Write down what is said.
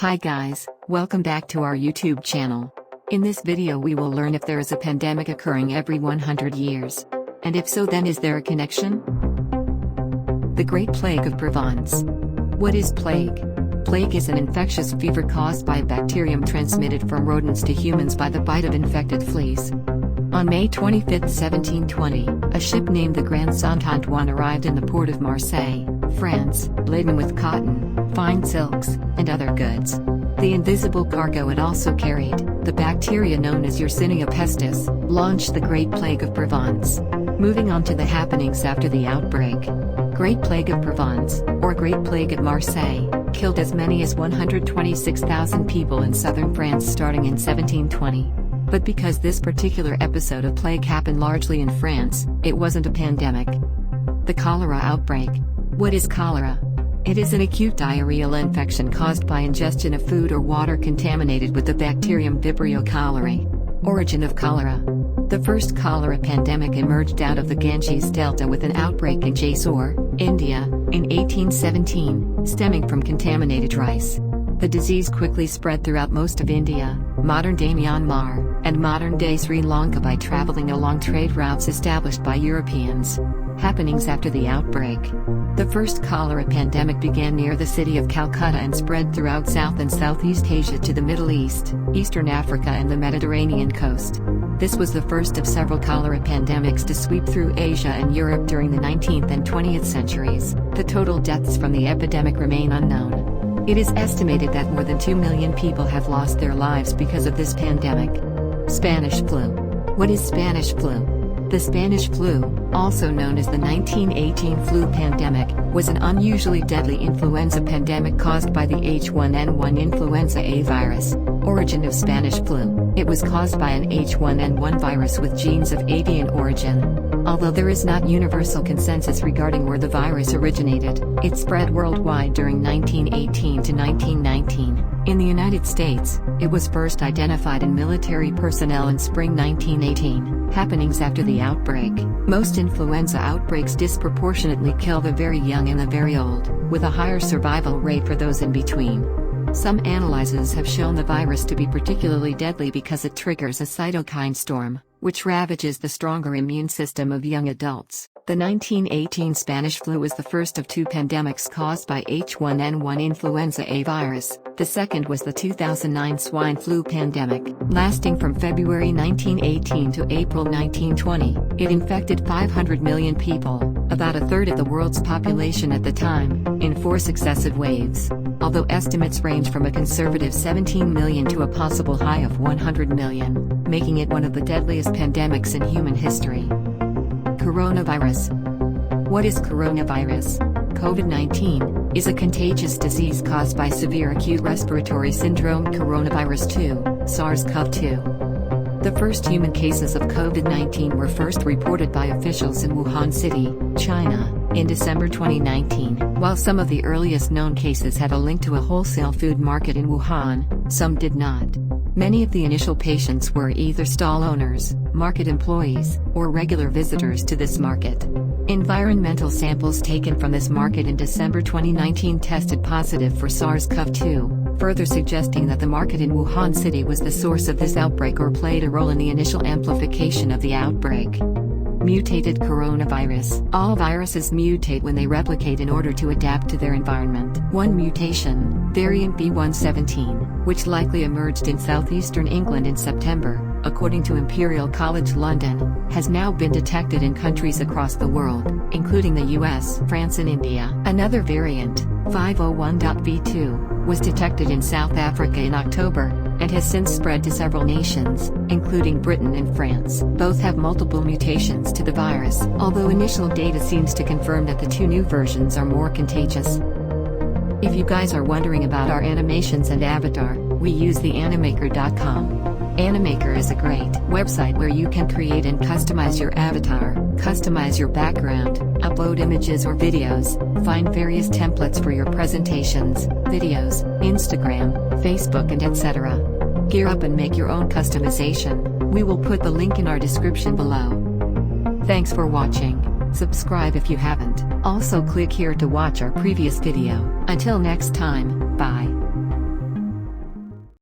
Hi guys, welcome back to our YouTube channel. In this video we will learn if there is a pandemic occurring every 100 years. And if so, then is there a connection? The Great Plague of Provence. What is plague? Plague is an infectious fever caused by a bacterium transmitted from rodents to humans by the bite of infected fleas. On May 25, 1720, a ship named the Grand Saint-Antoine arrived in the port of Marseille, France, laden with cotton, fine silks, and other goods. The invisible cargo it also carried, the bacteria known as Yersinia pestis, launched the Great Plague of Provence. Moving on to the happenings after the outbreak. Great Plague of Provence, or Great Plague at Marseille, killed as many as 126,000 people in southern France starting in 1720. But because this particular episode of plague happened largely in France, it wasn't a pandemic. The cholera outbreak. What is cholera? It is an acute diarrheal infection caused by ingestion of food or water contaminated with the bacterium Vibrio cholerae. Origin of cholera. The first cholera pandemic emerged out of the Ganges Delta with an outbreak in Jessore, India, in 1817, stemming from contaminated rice. The disease quickly spread throughout most of India, modern-day Myanmar, and modern-day Sri Lanka by traveling along trade routes established by Europeans. Happenings after the outbreak. The first cholera pandemic began near the city of Calcutta and spread throughout South and Southeast Asia to the Middle East, Eastern Africa and the Mediterranean coast. This was the first of several cholera pandemics to sweep through Asia and Europe during the 19th and 20th centuries. The total deaths from the epidemic remain unknown. It is estimated that more than 2 million people have lost their lives because of this pandemic. Spanish flu. What is Spanish flu? The Spanish flu, also known as the 1918 flu pandemic, was an unusually deadly influenza pandemic caused by the H1N1 influenza A virus. Origin of Spanish flu. It was caused by an H1N1 virus with genes of avian origin. Although there is not universal consensus regarding where the virus originated, it spread worldwide during 1918 to 1919. In the United States, it was first identified in military personnel in spring 1918. Happenings after the outbreak. Most influenza outbreaks disproportionately kill the very young and the very old, with a higher survival rate for those in between. Some analyses have shown the virus to be particularly deadly because it triggers a cytokine storm, which ravages the stronger immune system of young adults. The 1918 Spanish flu was the first of two pandemics caused by H1N1 influenza A virus. The second was the 2009 swine flu pandemic, lasting from February 1918 to April 1920. It infected 500 million people, about a third of the world's population at the time, in 4 successive waves. Although estimates range from a conservative 17 million to a possible high of 100 million, making it one of the deadliest pandemics in human history. Coronavirus. What is coronavirus? COVID-19 is a contagious disease caused by severe acute respiratory syndrome coronavirus 2, SARS-CoV-2. The first human cases of COVID-19 were first reported by officials in Wuhan City, China, in December 2019. While some of the earliest known cases had a link to a wholesale food market in Wuhan, some did not. Many of the initial patients were either stall owners, market employees, or regular visitors to this market. Environmental samples taken from this market in December 2019 tested positive for SARS-CoV-2, further suggesting that the market in Wuhan City was the source of this outbreak or played a role in the initial amplification of the outbreak. Mutated coronavirus. All viruses mutate when they replicate in order to adapt to their environment. One mutation, variant B117, which likely emerged in southeastern England in September, according to Imperial College London, has now been detected in countries across the world, including the US, France and India. Another variant, 501.V2, was detected in South Africa in October, and has since spread to several nations, including Britain and France. Both have multiple mutations to the virus, although initial data seems to confirm that the two new versions are more contagious. If you guys are wondering about our animations and avatar, we use the animaker.com. Animaker is a great website where you can create and customize your avatar, customize your background, upload images or videos, find various templates for your presentations, videos, Instagram, Facebook and etc. Gear up and make your own customization. We will put the link in our description below. Thanks for watching. Subscribe if you haven't. Also click here to watch our previous video. Until next time, bye.